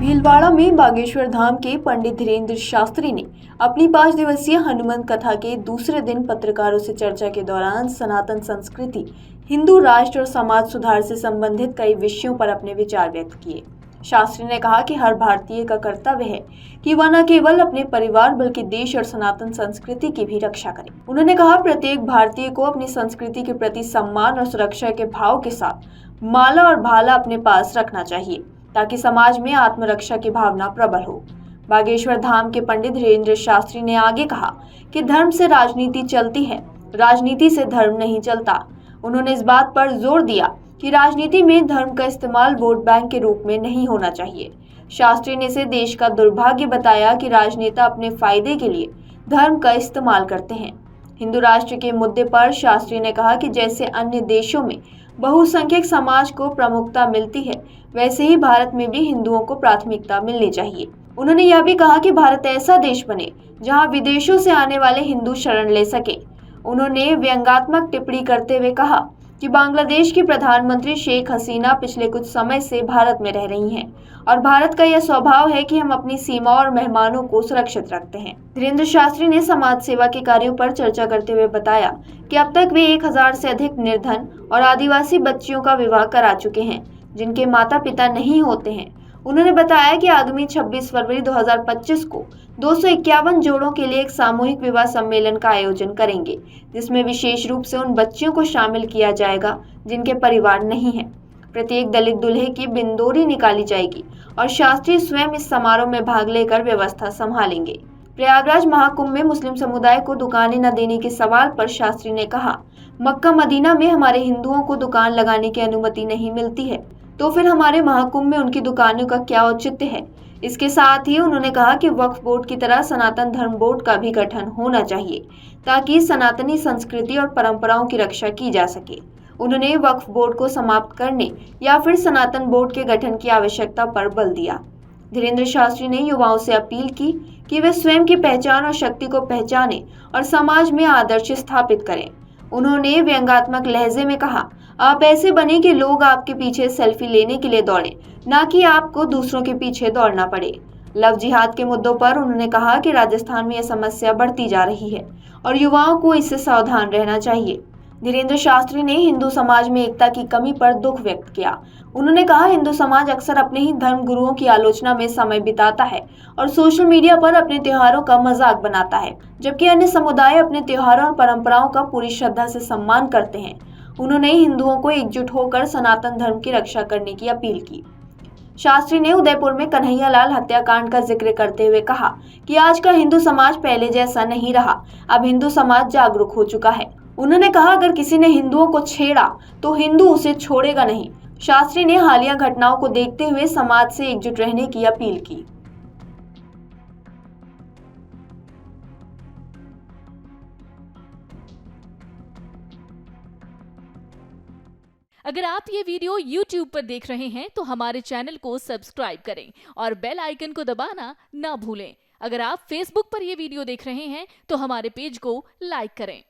भीलवाड़ा में बागेश्वर धाम के पंडित धीरेन्द्र शास्त्री ने अपनी 5 दिवसीय हनुमान कथा के दूसरे दिन पत्रकारों से चर्चा के दौरान सनातन संस्कृति, हिंदू राष्ट्र और समाज सुधार से संबंधित कई विषयों पर अपने विचार व्यक्त किए। शास्त्री ने कहा कि हर भारतीय का कर्तव्य है कि वह न केवल अपने परिवार बल्कि देश और सनातन संस्कृति की भी रक्षा करे। उन्होंने कहा, प्रत्येक भारतीय को अपनी संस्कृति के प्रति सम्मान और सुरक्षा के भाव के साथ माला और भाला अपने पास रखना चाहिए ताकि समाज में आत्मरक्षा की भावना प्रबल हो। बागेश्वर धाम के पंडित धीरेन्द्र शास्त्री ने आगे कहा कि धर्म से राजनीति चलती है, राजनीति से धर्म नहीं चलता। उन्होंने इस बात पर जोर दिया कि राजनीति में धर्म का इस्तेमाल वोट बैंक के रूप में नहीं होना चाहिए। शास्त्री ने इसे देश का दुर्भाग्य बताया कि राजनेता अपने फायदे के लिए धर्म का इस्तेमाल करते हैं। हिंदू राष्ट्र के मुद्दे पर शास्त्री ने कहा कि जैसे अन्य देशों में बहुसंख्यक समाज को प्रमुखता मिलती है, वैसे ही भारत में भी हिंदुओं को प्राथमिकता मिलनी चाहिए। उन्होंने यह भी कहा कि भारत ऐसा देश बने जहां विदेशों से आने वाले हिंदू शरण ले सके। उन्होंने व्यंग्यात्मक टिप्पणी करते हुए कहा कि बांग्लादेश की प्रधानमंत्री शेख हसीना पिछले कुछ समय से भारत में रह रही हैं और भारत का यह स्वभाव है कि हम अपनी सीमा और मेहमानों को सुरक्षित रखते हैं। धीरेन्द्र शास्त्री ने समाज सेवा के कार्यों पर चर्चा करते हुए बताया कि अब तक वे 1000 से अधिक निर्धन और आदिवासी बच्चियों का विवाह करा चुके हैं जिनके माता पिता नहीं होते हैं। उन्होंने बताया कि आगामी 26 फरवरी 2025 को 251 जोड़ों के लिए एक सामूहिक विवाह सम्मेलन का आयोजन करेंगे, जिसमें विशेष रूप से उन बच्चियों को शामिल किया जाएगा जिनके परिवार नहीं है। प्रत्येक दलित दूल्हे की बिंदोरी निकाली जाएगी और शास्त्री स्वयं इस समारोह में भाग लेकर व्यवस्था संभालेंगे। प्रयागराज महाकुंभ में मुस्लिम समुदाय को दुकानें न देने के सवाल पर शास्त्री ने कहा, मक्का मदीना में हमारे हिंदुओं को दुकान लगाने की अनुमति नहीं मिलती है, तो फिर हमारे महाकुंभ में उनकी दुकानों का क्या औचित्य है। इसके साथ ही उन्होंने कहा कि वक्फ बोर्ड की तरह सनातन धर्म बोर्ड का भी गठन होना चाहिए ताकि सनातनी संस्कृति और परंपराओं की रक्षा की जा सके। उन्होंने वक्फ बोर्ड को समाप्त करने या फिर सनातन बोर्ड के गठन की आवश्यकता पर बल दिया। धीरेन्द्र शास्त्री ने युवाओं से अपील की कि वे स्वयं की पहचान और शक्ति को पहचानें और समाज में आदर्श स्थापित करें। उन्होंने व्यंग्यात्मक लहजे में कहा, आप ऐसे बने कि लोग आपके पीछे सेल्फी लेने के लिए दौड़ें, ना कि आपको दूसरों के पीछे दौड़ना पड़े। लव जिहाद के मुद्दों पर उन्होंने कहा कि राजस्थान में यह समस्या बढ़ती जा रही है और युवाओं को इससे सावधान रहना चाहिए। धीरेन्द्र शास्त्री ने हिंदू समाज में एकता की कमी पर दुख व्यक्त किया। उन्होंने कहा, हिंदू समाज अक्सर अपने ही धर्म गुरुओं की आलोचना में समय बिताता है और सोशल मीडिया पर अपने त्योहारों का मजाक बनाता है, जबकि अन्य समुदाय अपने त्योहारों और परंपराओं का पूरी श्रद्धा से सम्मान करते हैं। उन्होंने हिंदुओं को एकजुट होकर सनातन धर्म की रक्षा करने की अपील की। शास्त्री ने उदयपुर में कन्हैयालाल हत्याकांड का जिक्र करते हुए कहा कि आज का हिंदू समाज पहले जैसा नहीं रहा, अब हिंदू समाज जागरूक हो चुका है। उन्होंने कहा, अगर किसी ने हिंदुओं को छेड़ा तो हिंदू उसे छोड़ेगा नहीं। शास्त्री ने हालिया घटनाओं को देखते हुए समाज से एकजुट रहने की अपील की। अगर आप ये वीडियो YouTube पर देख रहे हैं तो हमारे चैनल को सब्सक्राइब करें और बेल आइकन को दबाना ना भूलें। अगर आप Facebook पर ये वीडियो देख रहे हैं तो हमारे पेज को लाइक करें।